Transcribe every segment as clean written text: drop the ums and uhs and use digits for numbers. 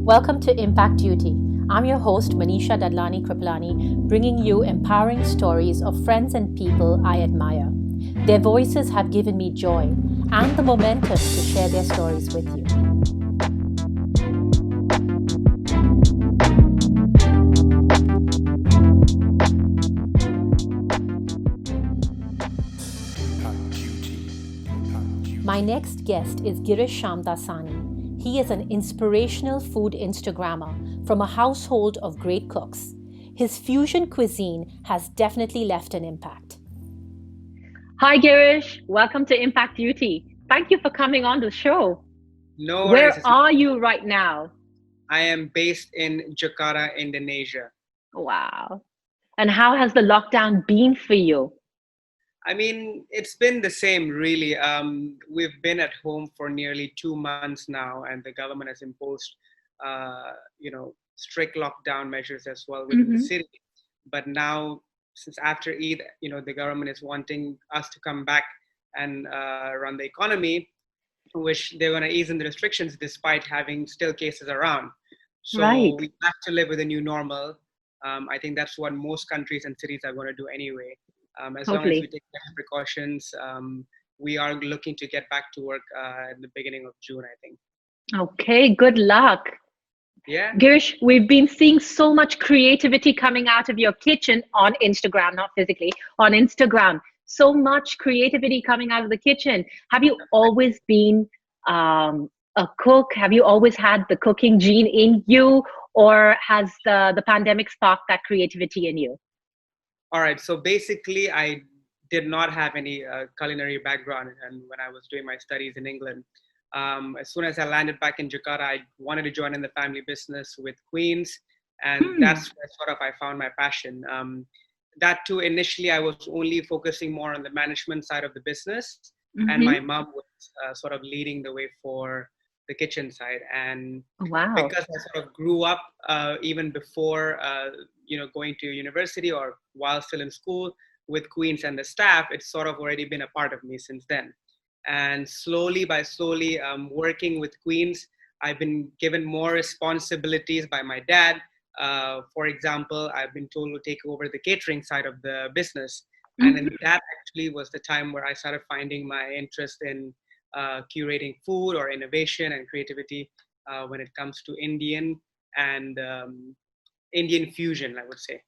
Welcome to Impact Duty. I'm your host, Manisha Dadlani Kripalani, bringing you empowering stories of friends and people I admire. Their voices have given me joy and the momentum to share their stories with you. My next guest is Girish Shamdasani. He is an inspirational food Instagrammer from a household of great cooks. His fusion cuisine has definitely left an impact. Hi, Girish. Welcome to Impact Duty. Thank you for coming on the show. No Where worries. are you right now? I am based in Jakarta, Indonesia. Wow. And how has the lockdown been for you? I mean, it's been the same, really. We've been at home for nearly 2 months now, and the government has imposed, strict lockdown measures as well within the city. But now, since after Eid, the government is wanting us to come back and run the economy, which they're going to ease in the restrictions despite having still cases around. So we have to live with a new normal. I think that's what most countries and cities are going to do anyway. As long as we take precautions, we are looking to get back to work at the beginning of June, I think. Okay, good luck. Yeah. Girish, we've been seeing so much creativity coming out of your kitchen on Instagram, not physically, on Instagram. So much creativity coming out of the kitchen. Have you always been a cook? Have you always had the cooking gene in you? Or has the pandemic sparked that creativity in you? All right. So basically, I did not have any culinary background. And when I was doing my studies in England, as soon as I landed back in Jakarta, I wanted to join in the family business with Queens. And that's where sort of I found my passion. That too, initially, I was only focusing more on the management side of the business. And my mom was sort of leading the way for the kitchen side. And because I sort of grew up even before, going to university or while still in school with Queens and the staff, it's sort of already been a part of me since then. And slowly working with Queens, I've been given more responsibilities by my dad. For example, I've been told to take over the catering side of the business. And then that actually was the time where I started finding my interest in curating food or innovation and creativity when it comes to Indian and Indian fusion, I would say.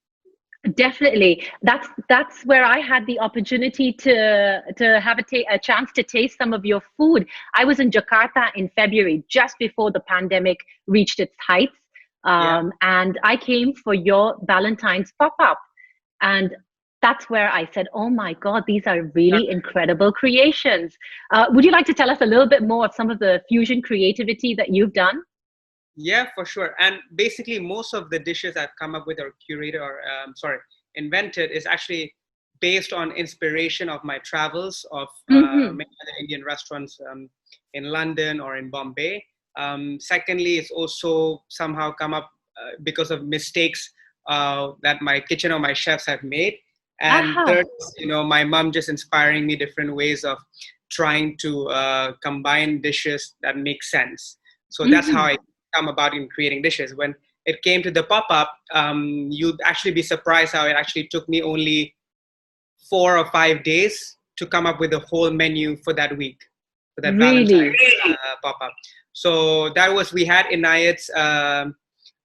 Definitely. That's where I had the opportunity to have a chance to taste some of your food. I was in Jakarta in February, just before the pandemic reached its heights. And I came for your Valentine's pop-up. And that's where I said, oh my God, these are really incredible creations. Would you like to tell us a little bit more of some of the fusion creativity that you've done? Yeah, for sure. And basically, most of the dishes I've come up with or curated or, invented is actually based on inspiration of my travels of many other Indian restaurants in London or in Bombay. Secondly, it's also somehow come up because of mistakes that my kitchen or my chefs have made. And third, my mom just inspiring me different ways of trying to combine dishes that make sense. So that's how I come about in creating dishes. When it came to the pop-up, you'd actually be surprised how it actually took me only 4 or 5 days to come up with the whole menu for that week, for that Valentine's pop-up. So that was, we had Inayat's,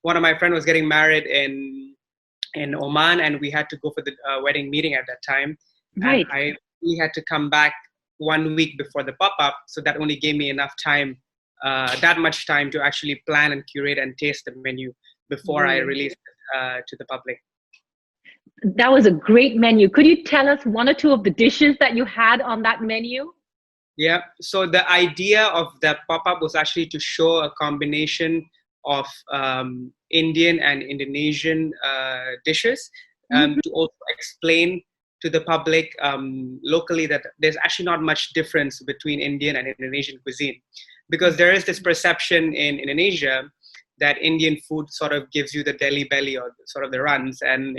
one of my friends was getting married in Oman, and we had to go for the wedding meeting at that time. And we had to come back 1 week before the pop-up. So that only gave me enough time, that much time to actually plan and curate and taste the menu before I released it to the public. That was a great menu. Could you tell us one or two of the dishes that you had on that menu? Yeah. So the idea of that pop-up was actually to show a combination of Indian and Indonesian dishes, to also explain to the public locally that there's actually not much difference between Indian and Indonesian cuisine. Because there is this perception in Indonesia that Indian food sort of gives you the Delhi belly or sort of the runs, and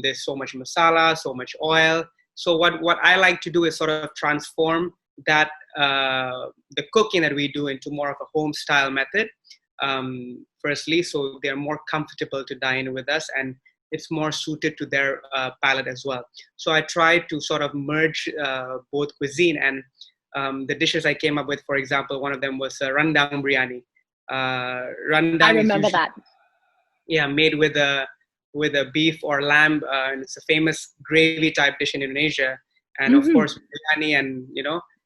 there's so much masala, so much oil. So what I like to do is sort of transform that the cooking that we do into more of a home style method, firstly, so they're more comfortable to dine with us, and it's more suited to their palate as well. So I tried to sort of merge both cuisine, and the dishes I came up with, for example, one of them was rendang biryani. I Rendang is remember usually, that. yeah, made with a beef or lamb, and it's a famous gravy type dish in Indonesia, and of Hmm. course biryani, and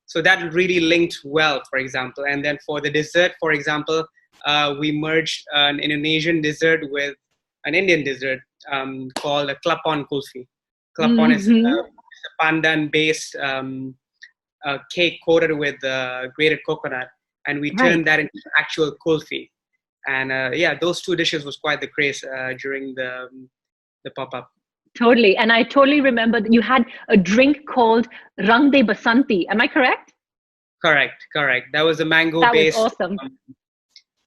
so that really linked well, for example. And then for the dessert, for example, we merged an Indonesian dessert with an Indian dessert called a klapon kulfi. Klapon is Hmm. a pandan based cake coated with grated coconut, and we Right. turned that into actual kulfi. And yeah, those two dishes was quite the craze during the pop-up. Totally. And I totally remember that you had a drink called Rang de Basanti. Am I correct? Correct. That was a That was awesome. um,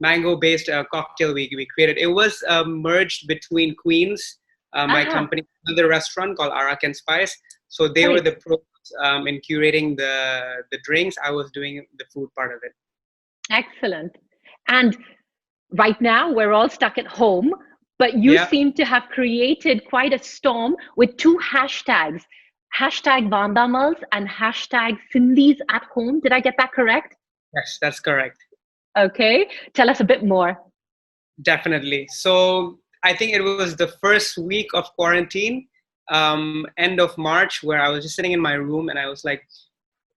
mango-based cocktail we created. It was merged between Queens, my Ah, company, another restaurant called Arak and Spice. So they were right. the pros in curating the drinks. I was doing the food part of it. Excellent. And right now, we're all stuck at home, but you Yeah. seem to have created quite a storm with two hashtags, hashtag Vandamals and hashtag Sindhis at home. Did I get that correct? Yes, that's correct. Okay. Tell us a bit more. Definitely. So I think it was the first week of quarantine, end of March, where I was just sitting in my room and I was like,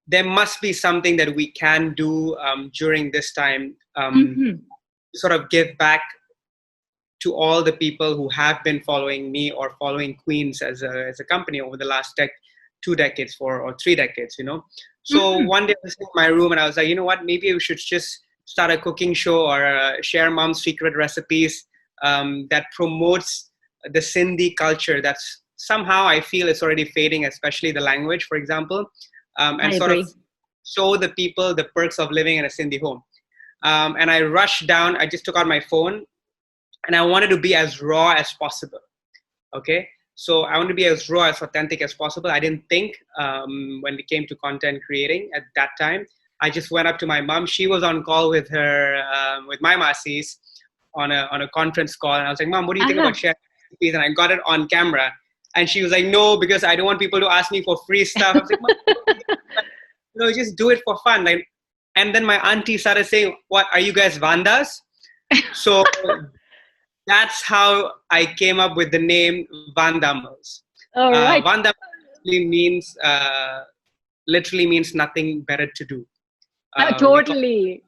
there must be something that we can do during this time, Hmm. sort of give back to all the people who have been following me or following Queens as a company over the last 2 decades or 3 decades. So Hmm. one day I was in my room and I was like, you know what, maybe we should just start a cooking show or share mom's secret recipes that promotes the Sindhi culture that's somehow I feel it's already fading, especially the language, for example, I and sort of agree. show the people the perks of living in a Sindhi home. And I rushed down, I just took out my phone and I wanted to be as raw as possible. Okay, so I want to be as raw, as authentic as possible. I didn't think when it came to content creating at that time. I just went up to my mom. She was on call with her, with my masis on a conference call, and I was like, "Mom, what do you think about Uh-huh. sharing recipes?" And I got it on camera, and she was like, "No, because I don't want people to ask me for free stuff." I was like, "Mom, just do it for fun." Like, and then my auntie started saying, "What are you guys Vandas?" So that's how I came up with the name Vandamals. All right. Vandamals literally means nothing better to do. We call Totally.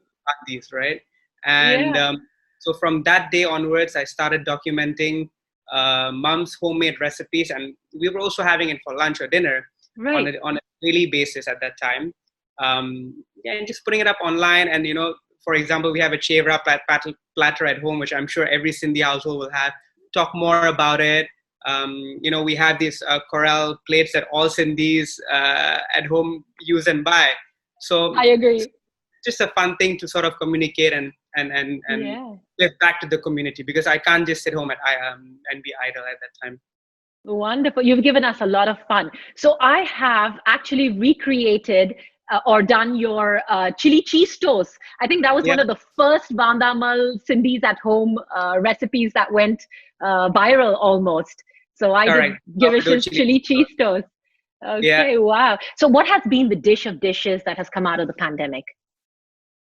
these, right? And Yeah. so from that day onwards, I started documenting mom's homemade recipes, and we were also having it for lunch or dinner on Right. a daily basis at that time. Yeah, and just putting it up online, and for example, we have a chevra platter at home, which I'm sure every Sindhi household will have. Talk more about it. We have these Corel plates that all Sindhis at home use and buy. So I agree. just a fun thing to sort of communicate and Yeah. give back to the community, because I can't just sit home and be idle at that time. Wonderful. You've given us a lot of fun. So I have actually recreated or done your chili cheese toast. I think that was Yeah, one of the first Vandamal Cindy's at home recipes that went viral almost. So I did correct. Sourdough Girish's chili. chili cheese toast. Yeah. Okay, wow. So what has been the dish of dishes that has come out of the pandemic?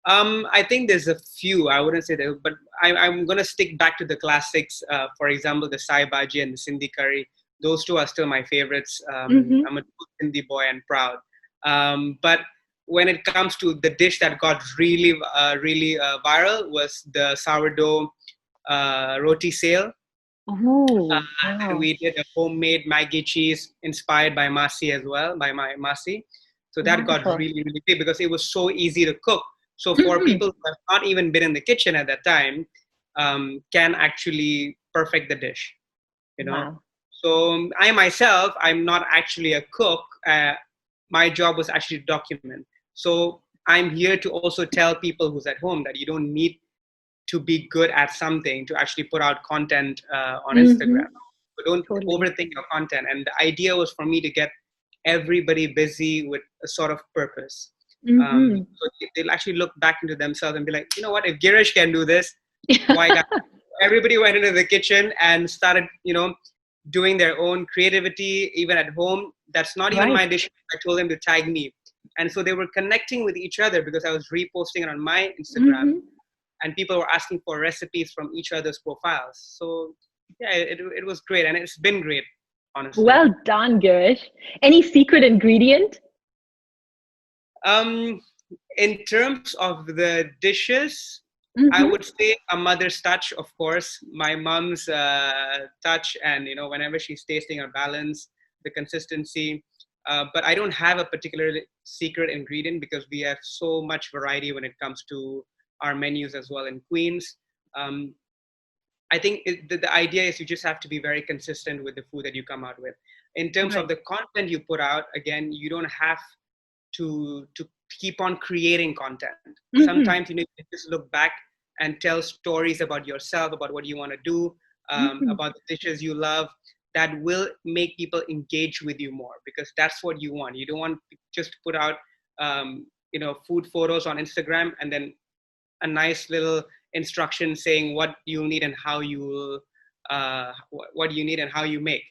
I think there's a few. I wouldn't say that, but I'm gonna stick back to the classics. For example, the sai bhaji and the Sindhi curry. Those two are still my favorites. Mm-hmm. I'm a true Sindhi boy and proud. But when it comes to the dish that got really viral, was the sourdough roti sale. Oh, And wow. we did a homemade Maggi cheese inspired by Masi as well, by my Masi. So that got Wonderful. really big because it was so easy to cook. So for Mm-hmm. people who have not even been in the kitchen at that time, can actually perfect the dish, you know. Wow. So I myself, I'm not actually a cook. My job was actually to document. So I'm here to also tell people who's at home that you don't need to be good at something to actually put out content on Mm-hmm. Instagram. So don't Totally. overthink your content. And the idea was for me to get everybody busy with a sort of purpose. Mm-hmm. So they'll actually look back into themselves and be like, you know what, if Girish can do this, Why guys? Everybody went into the kitchen and started, doing their own creativity, even at home. That's not even Right. my dish. I told them to tag me. And so they were connecting with each other because I was reposting it on my Instagram, Hmm. and people were asking for recipes from each other's profiles. So yeah, it was great, and it's been great, honestly. Well done, Girish. Any secret ingredient? Um, in terms of the dishes, I Hmm. would say a mother's touch, of course. My mom's touch, and whenever she's tasting her balance, the consistency. But I don't have a particular secret ingredient because we have so much variety when it comes to our menus as well in Queens. Um, I think the idea is you just have to be very consistent with the food that you come out with. In terms of Right. the content you put out, again, you don't have to keep on creating content. Hmm. Sometimes you need to just look back and tell stories about yourself, about what you want to do, Hmm. about the dishes you love, that will make people engage with you more, because that's what you want. You don't want to just put out food photos on Instagram and then a nice little instruction saying what you need and how you what you need and how you make,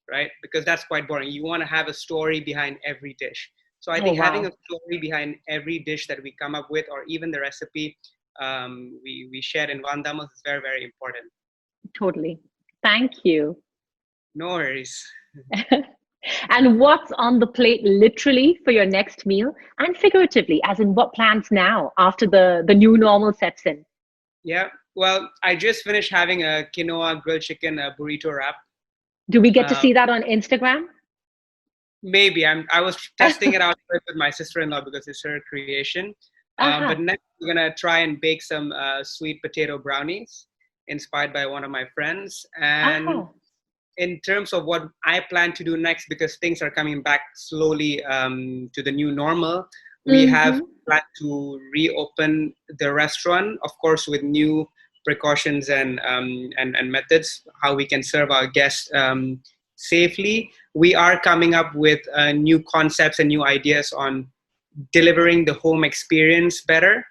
right? Because that's quite boring. You want to have a story behind every dish. So I Oh, think having a wow. story behind every dish that we come up with, or even the recipe we shared in Vandamos, is very, very important. Totally. Thank you. No worries. And what's on the plate literally for your next meal and figuratively, as in what plans now after the new normal sets in? Yeah. Well, I just finished having a quinoa grilled chicken burrito wrap. Do we get to Uh, see that on Instagram? Maybe I was testing it out with my sister-in-law because it's her creation. But Aha. next we're gonna try and bake some sweet potato brownies inspired by one of my friends. And Aha. in terms of what I plan to do next, because things are coming back slowly to the new normal, we have Mm-hmm. planned to reopen the restaurant, of course, with new precautions and methods how we can serve our guests safely. We are coming up with new concepts and new ideas on delivering the home experience better.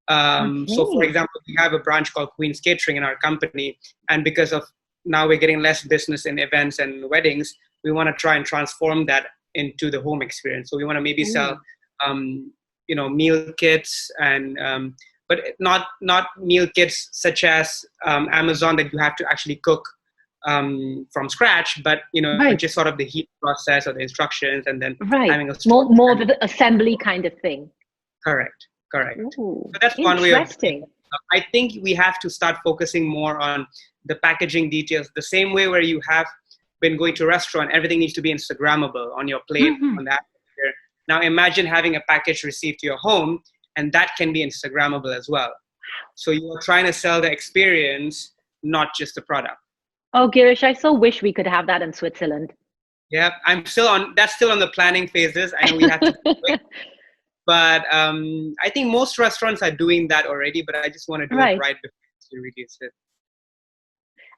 So, for Okay. example, we have a branch called Queen's Catering in our company, and because of now we're getting less business in events and weddings, we want to try and transform that into the home experience. So we want to maybe sell, Ooh. meal kits and but not meal kits such as Amazon that you have to actually cook from scratch, but Right. just sort of the heat process or the instructions, and then Right. having a story More of behind it. the assembly kind of thing. Correct, correct. Ooh. So that's one way of doing Interesting. it. I think we have to start focusing more on the packaging details, the same way where you have been going to a restaurant, everything needs to be Instagrammable on your plate, Mm-hmm. on the atmosphere. Now imagine having a package received to your home, and that can be Instagrammable as well. So you are trying to sell the experience, not just the product. Oh, Girish, I so wish we could have that in Switzerland. Yeah, that's still on the planning phases. I know we have to be quick, but I think most restaurants are doing that already, but I just want to do it Right. right before you release it.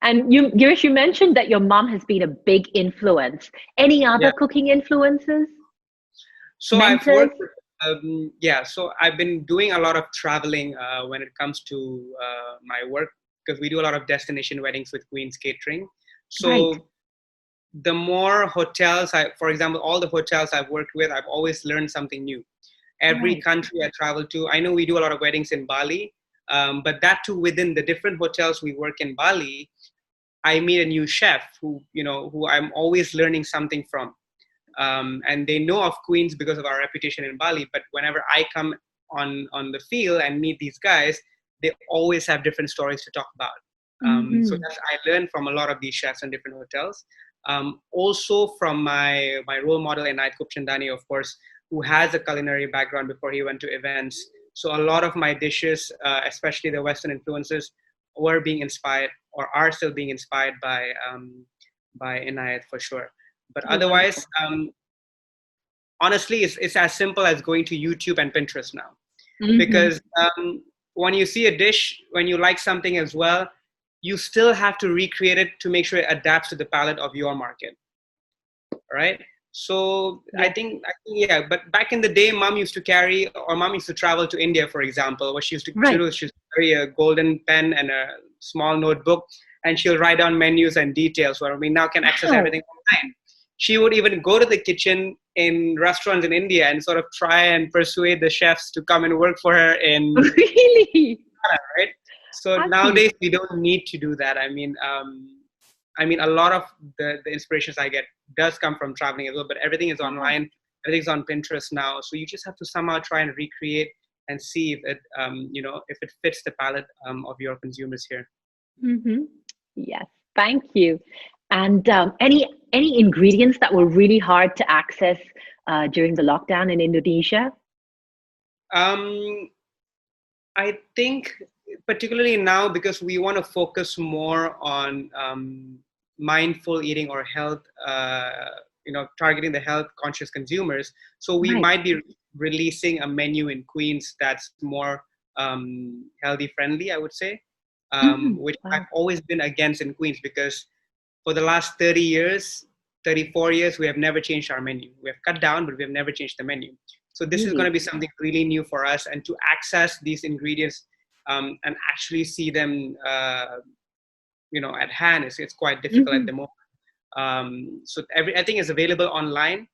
And Girish, you mentioned that your mom has been a big influence. Any Yeah. other cooking influences? So I've Mentors? worked with, so I've been doing a lot of traveling when it comes to my work, because we do a lot of destination weddings with Queen's Catering. Right. So the more hotels, for example, all the hotels I've worked with, I've always learned something new. Every Right. country I travel to, I know we do a lot of weddings in Bali, but that too, within the different hotels we work in Bali, I meet a new chef who I'm always learning something from. And they know of Queens because of our reputation in Bali. But whenever I come on the field and meet these guys, they always have different stories to talk about. So Mm-hmm. that's I learned from a lot of these chefs in different hotels. Also from my role model Inayat Kupchandani, of course, who has a culinary background before he went to events. So a lot of my dishes, especially the Western influences, were being inspired or are still being inspired by Inayat for sure. But Oh, otherwise, wonderful. honestly, it's as simple as going to YouTube and Pinterest now. Mm-hmm. Because when you see a dish, when you like something as well, you still have to recreate it to make sure it adapts to the palate of your market, right? So Yeah. I think, yeah, but back in the day, mom used to travel to India, for example. What she used to Right. do is she used to carry a golden pen and a small notebook, and she'll write down menus and details, where we now can access Wow. everything online. She would even go to the kitchen in restaurants in India and sort of try and persuade the chefs to come and work for her in, Really? right? So Happy. nowadays we don't need to do that. I mean, a lot of the inspirations I get does come from traveling as well, but everything is Wow. online. Everything's on Pinterest now. So you just have to somehow try and recreate and see if it, if it fits the palette of your consumers here. Mm-hmm. Yes. Thank you. And any ingredients that were really hard to access during the lockdown in Indonesia? Um, I think particularly now because we want to focus more on mindful eating or health, targeting the health conscious consumers. So we Right. might be releasing a menu in Queens that's more healthy friendly, I would say, which I've Wow. always been against in Queens because for the last 30 years, 34 years, we have never changed our menu. We have cut down, but we have never changed the menu. So this is going to Really? be something really new for us, and to access these ingredients and actually see them, at hand, it's quite difficult at Hmm. the moment. So everything is available online.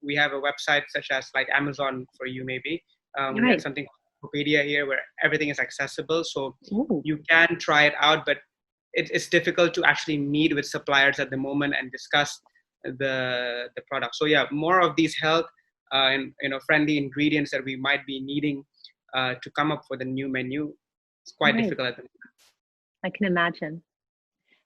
We have a website such as like Amazon for you, maybe. We have Right. something called Wikipedia here where everything is accessible, so Ooh. you can try it out, but it's difficult to actually meet with suppliers at the moment and discuss the product. So yeah, more of these health and friendly ingredients that we might be needing to come up with a new menu. It's quite Right. difficult at the moment. I can imagine.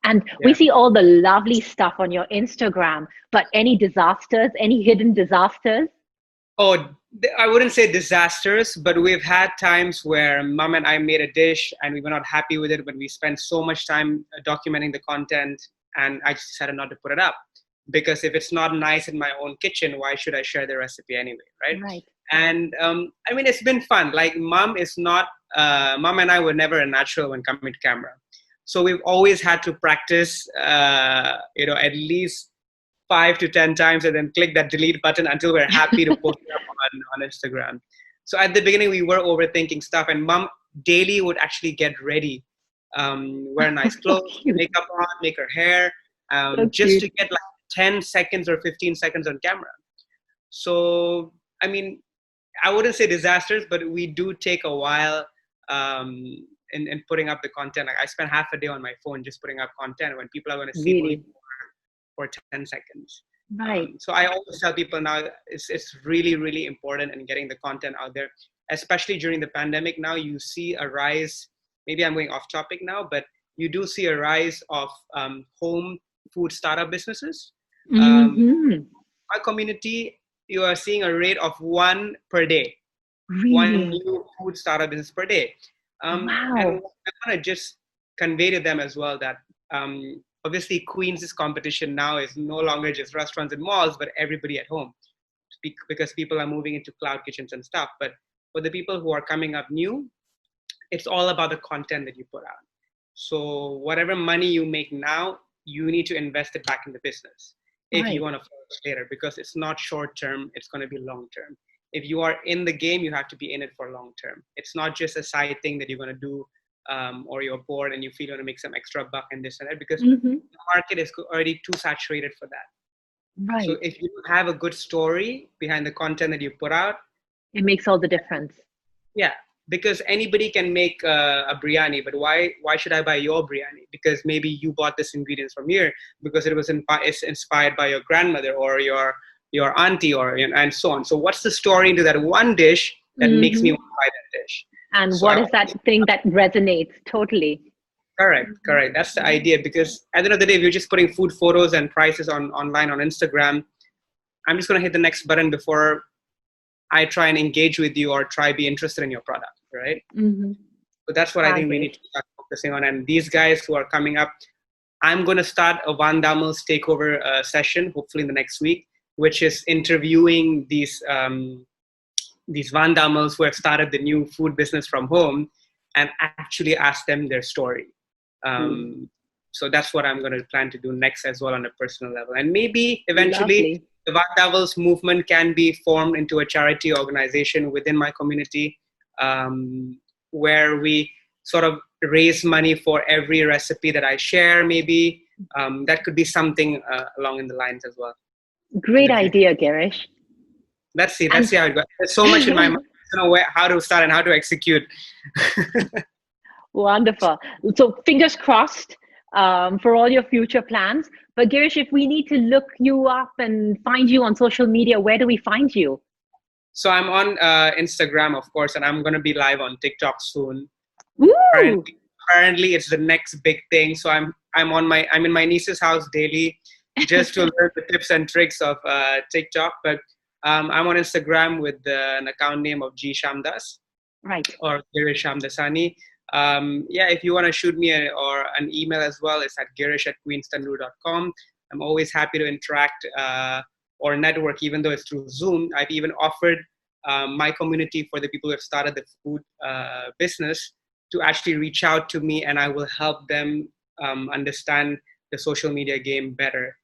And we Yeah. see all the lovely stuff on your Instagram, but any disasters, any hidden disasters? Oh, I wouldn't say disasters, but we've had times where mom and I made a dish and we were not happy with it, but we spent so much time documenting the content, and I just decided not to put it up. Because if it's not nice in my own kitchen, why should I share the recipe anyway, right? Right. And I mean, it's been fun. Like, mom and I were never a natural when coming to camera. So we've always had to practice, at least 5 to 10 times and then click that delete button until we're happy to post it up on Instagram. So at the beginning, we were overthinking stuff, and mom daily would actually get ready, wear nice clothes, Cute. makeup on, make her hair, So just to cute. get like 10 seconds or 15 seconds on camera. So, I mean, I wouldn't say disasters, but we do take a while um, in putting up the content. Like I spend half a day on my phone just putting up content when people are going to see it only Really. for 10 seconds. Right. So I always tell people now it's really, really important in getting the content out there, especially during the pandemic. Now you see a rise, maybe I'm going off topic now, but you do see a rise of home food startup businesses. Um, Hmm. my community, you are seeing a rate of one per day, one Really. new food startup business per day. And Wow. I want to just convey to them as well that obviously Queens' competition now is no longer just restaurants and malls, but everybody at home, because people are moving into cloud kitchens and stuff. But for the people who are coming up new, it's all about the content that you put out. So whatever money you make now, you need to invest it back in the business if you Right. want to flourish later, because it's not short term, it's going to be long term. If you are in the game, you have to be in it for long term. It's not just a side thing that you're going to do, or you're bored and you feel you want to make some extra buck and this and that, because Hmm. the market is already too saturated for that. So Right. if you have a good story behind the content that you put out, It makes all the difference. yeah, because anybody can make a biryani, but why should I buy your biryani? Because maybe you bought this ingredients from here because it was it's inspired by your grandmother or your auntie, or and so on. So what's the story into that one dish that makes me Hmm. want to buy that dish? And So what I is that thing that resonates totally? correct. That's the idea. Because at the end of the day, if you're just putting food photos and prices online on Instagram, I'm just gonna hit the next button before I try and engage with you or try be interested in your product, right? Hmm. So that's what I think we need to start focusing on. And these guys who are coming up, I'm going to start a Van Dammel's takeover session, hopefully in the next week, which is interviewing these Van Dammels who have started the new food business from home, and actually ask them their story. Um, So that's what I'm going to plan to do next as well on a personal level. And maybe eventually Lovely. the White Devils movement can be formed into a charity organization within my community, where we sort of raise money for every recipe that I share. Maybe that could be something along in the lines as well. Great idea, Girish. Let's see how it goes. There's so much in my mind. I don't know how to start and how to execute. Wonderful. So fingers crossed for all your future plans. But Girish, if we need to look you up and find you on social media, where do we find you? So I'm on Instagram, of course, and I'm going to be live on TikTok soon. Woo! Currently, it's the next big thing. So I'm in my niece's house daily, just to learn the tips and tricks of TikTok. But I'm on Instagram with an account name of G Shamdas, right, or Girish Shamdasani. If you want to shoot me or an email as well, it's at girish@queenstandoor.com. I'm always happy to interact or network, even though it's through Zoom. I've even offered my community, for the people who have started the food business, to actually reach out to me, and I will help them understand the social media game better.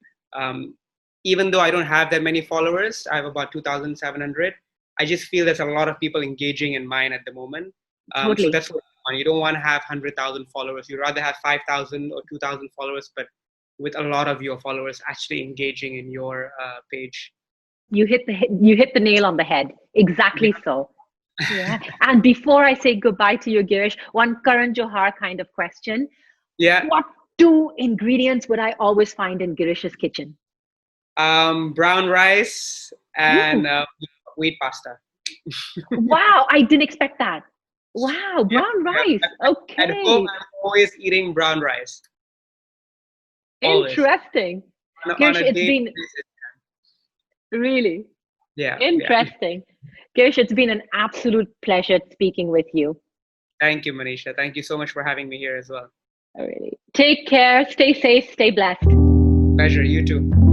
Even though I don't have that many followers, I have about 2,700. I just feel there's a lot of people engaging in mine at the moment. Totally. So that's what you don't want to have 100,000 followers. You'd rather have 5,000 or 2,000 followers, but with a lot of your followers actually engaging in your page. You hit the nail on the head. Exactly so. Yeah. And before I say goodbye to you, Girish, one Karan Johar kind of question. Yeah. What 2 ingredients would I always find in Girish's kitchen? Brown rice and wheat pasta. Wow, I didn't expect that. Wow, brown rice. Okay. At home, I'm always eating brown rice. Interesting. Girish, it's been really interesting. Girish, it's been an absolute pleasure speaking with you. Thank you, Manisha. Thank you so much for having me here as well. Really. Take care. Stay safe. Stay blessed. Pleasure. You too.